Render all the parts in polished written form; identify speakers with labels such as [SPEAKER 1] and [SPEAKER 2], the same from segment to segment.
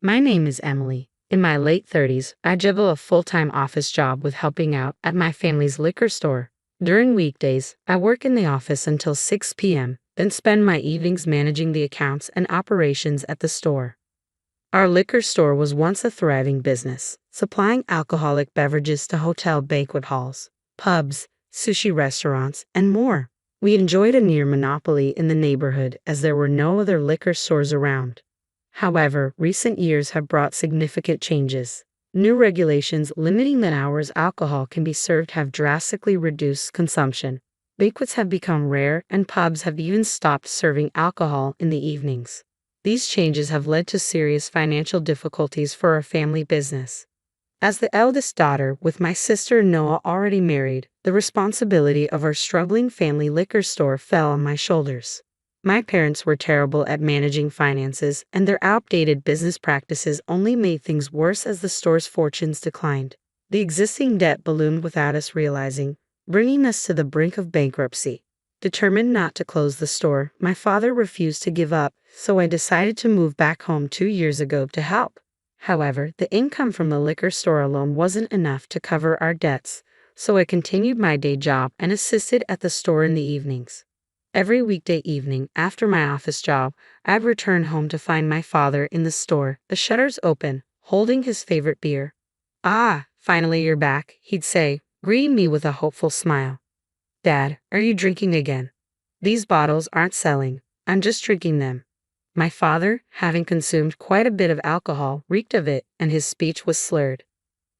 [SPEAKER 1] My name is Emily. In my late 30s, I juggle a full-time office job with helping out at my family's liquor store. During weekdays, I work in the office until 6 p.m., then spend my evenings managing the accounts and operations at the store. Our liquor store was once a thriving business, supplying alcoholic beverages to hotel banquet halls, pubs, sushi restaurants, and more. We enjoyed a near monopoly in the neighborhood as there were no other liquor stores around. However, recent years have brought significant changes. New regulations limiting the hours alcohol can be served have drastically reduced consumption. Banquets have become rare, and pubs have even stopped serving alcohol in the evenings. These changes have led to serious financial difficulties for our family business. As the eldest daughter, with my sister Noah already married, the responsibility of our struggling family liquor store fell on my shoulders. My parents were terrible at managing finances, and their outdated business practices only made things worse as the store's fortunes declined. The existing debt ballooned without us realizing, bringing us to the brink of bankruptcy. Determined not to close the store, my father refused to give up, so I decided to move back home 2 years ago to help. However, the income from the liquor store alone wasn't enough to cover our debts, so I continued my day job and assisted at the store in the evenings. Every weekday evening, after my office job, I'd return home to find my father in the store, the shutters open, holding his favorite beer. "Ah, finally you're back," he'd say, greeting me with a hopeful smile. "Dad, are you drinking again?" "These bottles aren't selling. I'm just drinking them." My father, having consumed quite a bit of alcohol, reeked of it, and his speech was slurred.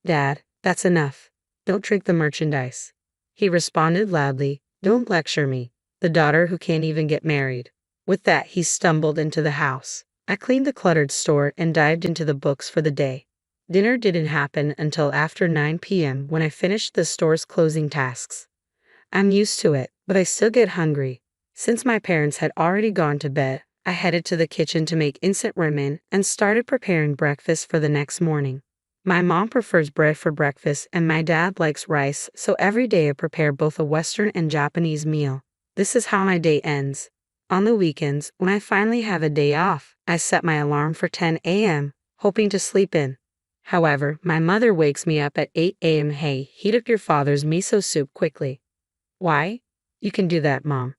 [SPEAKER 1] "Dad, that's enough. Don't drink the merchandise," he responded loudly. "Don't lecture me, the daughter who can't even get married." With that, he stumbled into the house. I cleaned the cluttered store and dived into the books for the day. Dinner didn't happen until after 9 p.m. when I finished the store's closing tasks. I'm used to it, but I still get hungry. Since my parents had already gone to bed, I headed to the kitchen to make instant ramen and started preparing breakfast for the next morning. My mom prefers bread for breakfast and my dad likes rice, so every day I prepare both a Western and Japanese meal. This is how my day ends. On the weekends, when I finally have a day off, I set my alarm for 10 a.m., hoping to sleep in. However, my mother wakes me up at 8 a.m. "Hey, heat up your father's miso soup quickly." "Why?" "You can do that, Mom."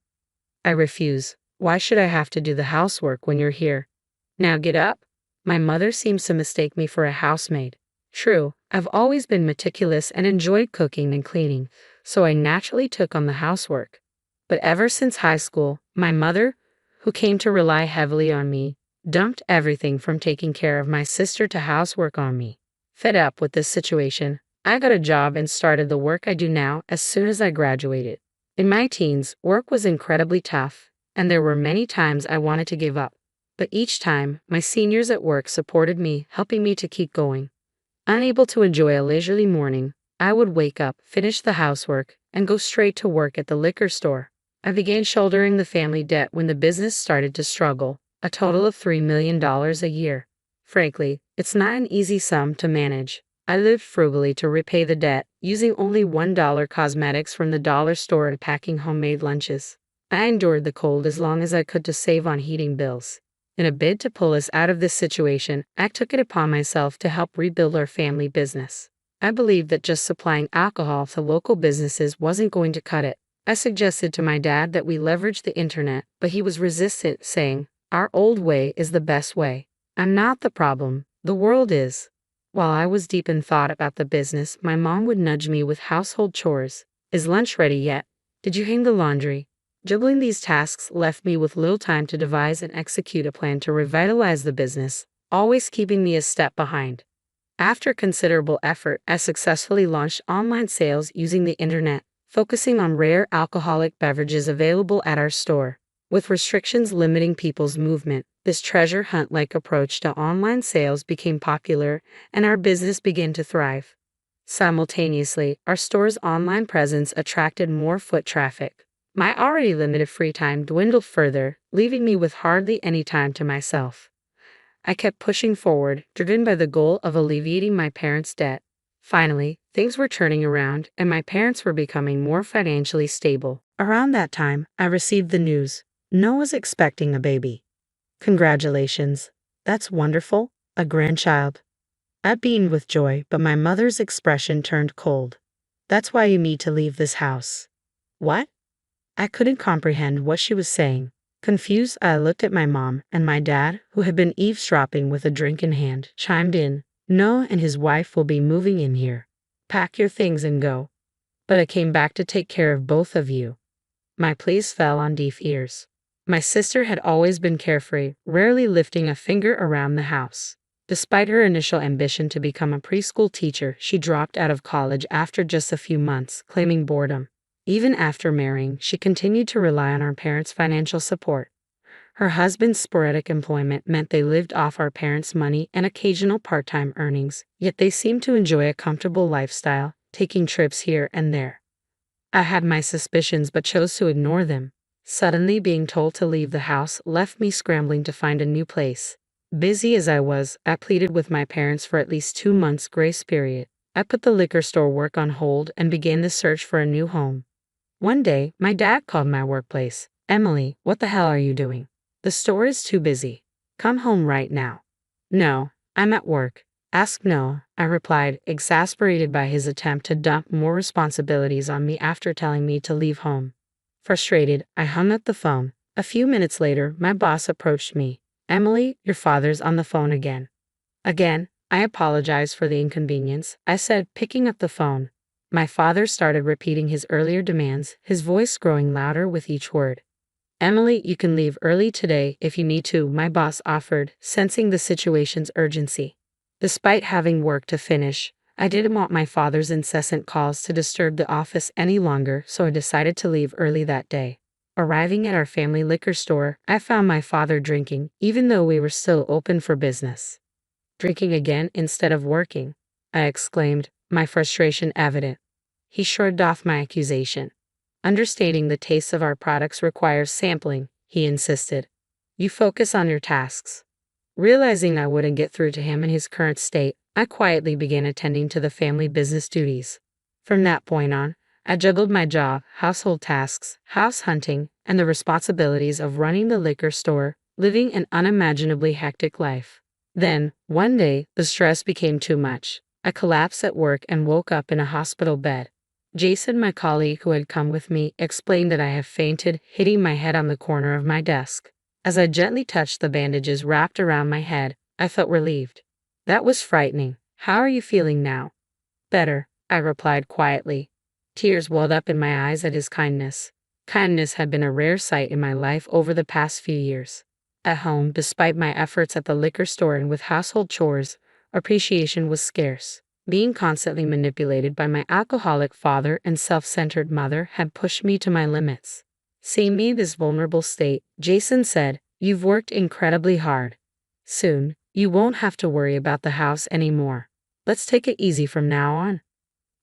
[SPEAKER 1] I refuse. "Why should I have to do the housework when you're here?" "Now get up." My mother seems to mistake me for a housemaid. True, I've always been meticulous and enjoyed cooking and cleaning, so I naturally took on the housework. But ever since high school, my mother, who came to rely heavily on me, dumped everything from taking care of my sister to housework on me. Fed up with this situation, I got a job and started the work I do now as soon as I graduated. In my teens, work was incredibly tough, and there were many times I wanted to give up. But each time, my seniors at work supported me, helping me to keep going. Unable to enjoy a leisurely morning, I would wake up, finish the housework, and go straight to work at the liquor store. I began shouldering the family debt when the business started to struggle, a total of $3 million a year. Frankly, it's not an easy sum to manage. I lived frugally to repay the debt, using only $1 cosmetics from the dollar store and packing homemade lunches. I endured the cold as long as I could to save on heating bills. In a bid to pull us out of this situation, I took it upon myself to help rebuild our family business. I believed that just supplying alcohol to local businesses wasn't going to cut it. I suggested to my dad that we leverage the internet, but he was resistant, saying, "Our old way is the best way." "I'm not the problem, the world is." While I was deep in thought about the business, my mom would nudge me with household chores. "Is lunch ready yet? Did you hang the laundry?" Juggling these tasks left me with little time to devise and execute a plan to revitalize the business, always keeping me a step behind. After considerable effort, I successfully launched online sales using the internet, focusing on rare alcoholic beverages available at our store. With restrictions limiting people's movement, this treasure hunt-like approach to online sales became popular, and our business began to thrive. Simultaneously, our store's online presence attracted more foot traffic. My already limited free time dwindled further, leaving me with hardly any time to myself. I kept pushing forward, driven by the goal of alleviating my parents' debt. Finally, things were turning around, and my parents were becoming more financially stable. Around that time, I received the news. Noah's expecting a baby. "Congratulations. That's wonderful." a grandchild. I beamed with joy, but my mother's expression turned cold. That's why you need to leave this house. What? I couldn't comprehend what she was saying. Confused, I looked at my mom, and my dad, who had been eavesdropping with a drink in hand, chimed in. Noah and his wife will be moving in here. Pack your things and go. But I came back to take care of both of you. My pleas fell on deaf ears. My sister had always been carefree, rarely lifting a finger around the house. Despite her initial ambition to become a preschool teacher, she dropped out of college after just a few months, claiming boredom. Even after marrying, she continued to rely on our parents' financial support. Her husband's sporadic employment meant they lived off our parents' money and occasional part-time earnings, yet they seemed to enjoy a comfortable lifestyle, taking trips here and there. I had my suspicions but chose to ignore them. Suddenly being told to leave the house left me scrambling to find a new place. Busy as I was, I pleaded with my parents for at least 2 months' grace period. I put the liquor store work on hold and began the search for a new home. One day, my dad called my workplace. Emily, what the hell are you doing? The store is too busy. Come home right now. No, I'm at work. Ask Noah, I replied, exasperated by his attempt to dump more responsibilities on me after telling me to leave home. Frustrated, I hung up the phone. A few minutes later, my boss approached me. Emily, your father's on the phone again. Again, I apologized for the inconvenience, I said, picking up the phone. My father started repeating his earlier demands, his voice growing louder with each word. Emily, you can leave early today if you need to, my boss offered, sensing the situation's urgency. Despite having work to finish, I didn't want my father's incessant calls to disturb the office any longer, so I decided to leave early that day. Arriving at our family liquor store, I found my father drinking, even though we were still open for business. Drinking again instead of working, I exclaimed, my frustration evident. He shrugged off my accusation. Understanding the tastes of our products requires sampling, he insisted. You focus on your tasks. Realizing I wouldn't get through to him in his current state, I quietly began attending to the family business duties. From that point on, I juggled my job, household tasks, house hunting, and the responsibilities of running the liquor store, living an unimaginably hectic life. Then, one day, the stress became too much. I collapsed at work and woke up in a hospital bed. Jason, my colleague who had come with me, explained that I had fainted, hitting my head on the corner of my desk. As I gently touched the bandages wrapped around my head, I felt relieved. That was frightening. How are you feeling now? Better, I replied quietly. Tears welled up in my eyes at his kindness. Kindness had been a rare sight in my life over the past few years. At home, despite my efforts at the liquor store and with household chores, appreciation was scarce. Being constantly manipulated by my alcoholic father and self-centered mother had pushed me to my limits. Seeing me in this vulnerable state, Jason said, "You've worked incredibly hard. Soon, you won't have to worry about the house anymore. Let's take it easy from now on."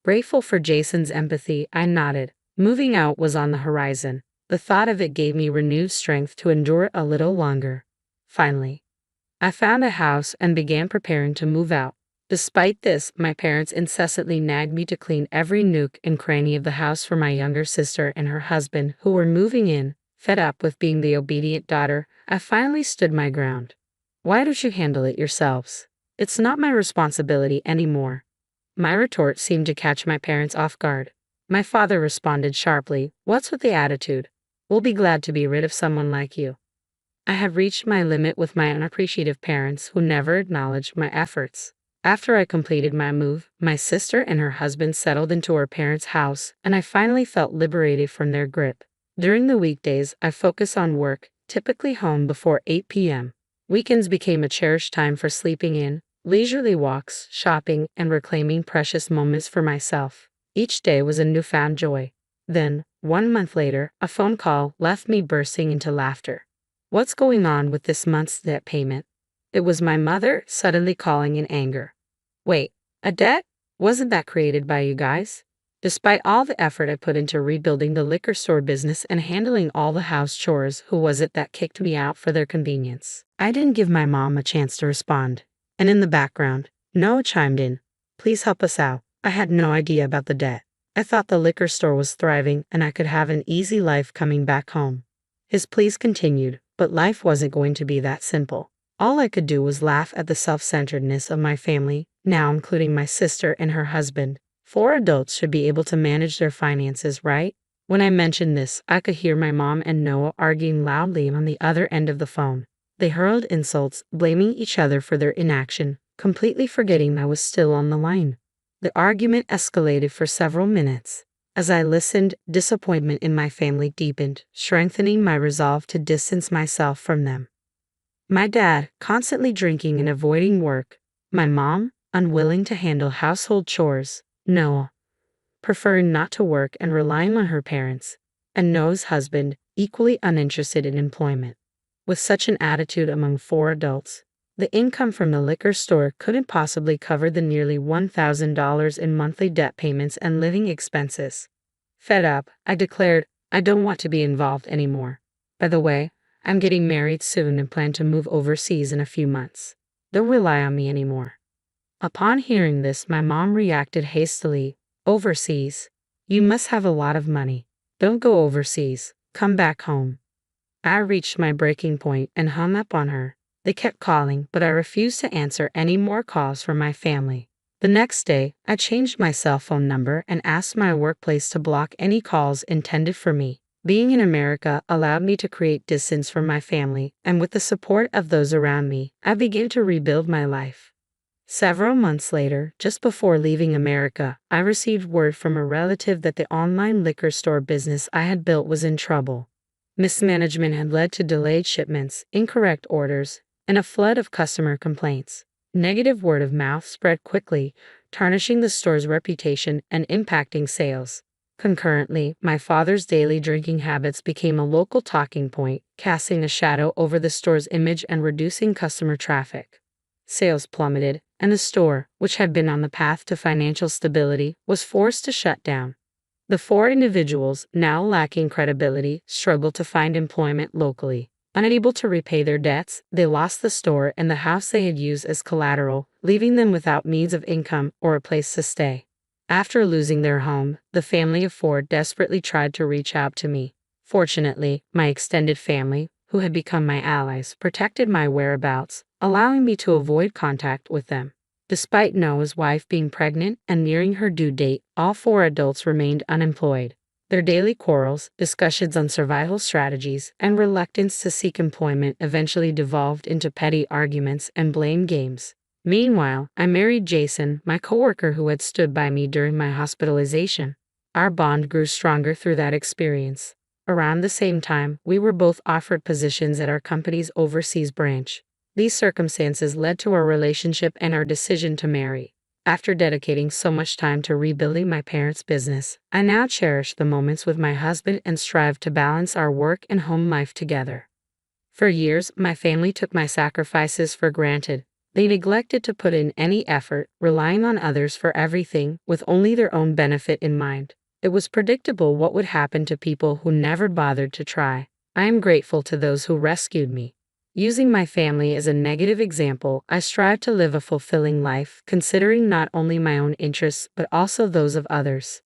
[SPEAKER 1] Grateful for Jason's empathy, I nodded. Moving out was on the horizon. The thought of it gave me renewed strength to endure it a little longer. Finally, I found a house and began preparing to move out. Despite this, my parents incessantly nagged me to clean every nook and cranny of the house for my younger sister and her husband, who were moving in. Fed up with being the obedient daughter, I finally stood my ground. "Why don't you handle it yourselves? It's not my responsibility anymore." My retort seemed to catch my parents off guard. My father responded sharply, "What's with the attitude? We'll be glad to be rid of someone like you." I had reached my limit with my unappreciative parents who never acknowledged my efforts. After I completed my move, my sister and her husband settled into our parents' house, and I finally felt liberated from their grip. During the weekdays, I focused on work, typically home before 8 p.m. Weekends became a cherished time for sleeping in, leisurely walks, shopping, and reclaiming precious moments for myself. Each day was a newfound joy. Then, 1 month later, a phone call left me bursting into laughter. "What's going on with this month's debt payment?" It was my mother suddenly calling in anger. "Wait, a debt? Wasn't that created by you guys?" Despite all the effort I put into rebuilding the liquor store business and handling all the house chores, who was it that kicked me out for their convenience? I didn't give my mom a chance to respond. And in the background, Noah chimed in. "Please help us out. I had no idea about the debt. I thought the liquor store was thriving and I could have an easy life coming back home." His pleas continued, but life wasn't going to be that simple. All I could do was laugh at the self-centeredness of my family, now including my sister and her husband. 4 adults should be able to manage their finances, right? When I mentioned this, I could hear my mom and Noah arguing loudly on the other end of the phone. They hurled insults, blaming each other for their inaction, completely forgetting I was still on the line. The argument escalated for several minutes. As I listened, disappointment in my family deepened, strengthening my resolve to distance myself from them. My dad, constantly drinking and avoiding work. My mom, unwilling to handle household chores. Noah, preferring not to work and relying on her parents. And Noah's husband, equally uninterested in employment. With such an attitude among 4 adults, the income from the liquor store couldn't possibly cover the nearly $1,000 in monthly debt payments and living expenses. Fed up, I declared, I don't want to be involved anymore. By the way, I'm getting married soon and plan to move overseas in a few months. Don't rely on me anymore. Upon hearing this, my mom reacted hastily. Overseas? You must have a lot of money. Don't go overseas. Come back home. I reached my breaking point and hung up on her. They kept calling, but I refused to answer any more calls from my family. The next day, I changed my cell phone number and asked my workplace to block any calls intended for me. Being in America allowed me to create distance from my family, and with the support of those around me, I began to rebuild my life. Several months later, just before leaving America, I received word from a relative that the online liquor store business I had built was in trouble. Mismanagement had led to delayed shipments, incorrect orders, and a flood of customer complaints. Negative word of mouth spread quickly, tarnishing the store's reputation and impacting sales. Concurrently, my father's daily drinking habits became a local talking point, casting a shadow over the store's image and reducing customer traffic. Sales plummeted, and the store, which had been on the path to financial stability, was forced to shut down. The 4 individuals, now lacking credibility, struggled to find employment locally. Unable to repay their debts, they lost the store and the house they had used as collateral, leaving them without means of income or a place to stay. After losing their home, the family of 4 desperately tried to reach out to me. Fortunately, my extended family, who had become my allies, protected my whereabouts, allowing me to avoid contact with them. Despite Noah's wife being pregnant and nearing her due date, all 4 adults remained unemployed. Their daily quarrels, discussions on survival strategies, and reluctance to seek employment eventually devolved into petty arguments and blame games. Meanwhile, I married Jason, my coworker who had stood by me during my hospitalization. Our bond grew stronger through that experience. Around the same time, we were both offered positions at our company's overseas branch. These circumstances led to our relationship and our decision to marry. After dedicating so much time to rebuilding my parents' business, I now cherish the moments with my husband and strive to balance our work and home life together. For years, my family took my sacrifices for granted. They neglected to put in any effort, relying on others for everything, with only their own benefit in mind. It was predictable what would happen to people who never bothered to try. I am grateful to those who rescued me. Using my family as a negative example, I strive to live a fulfilling life, considering not only my own interests but also those of others.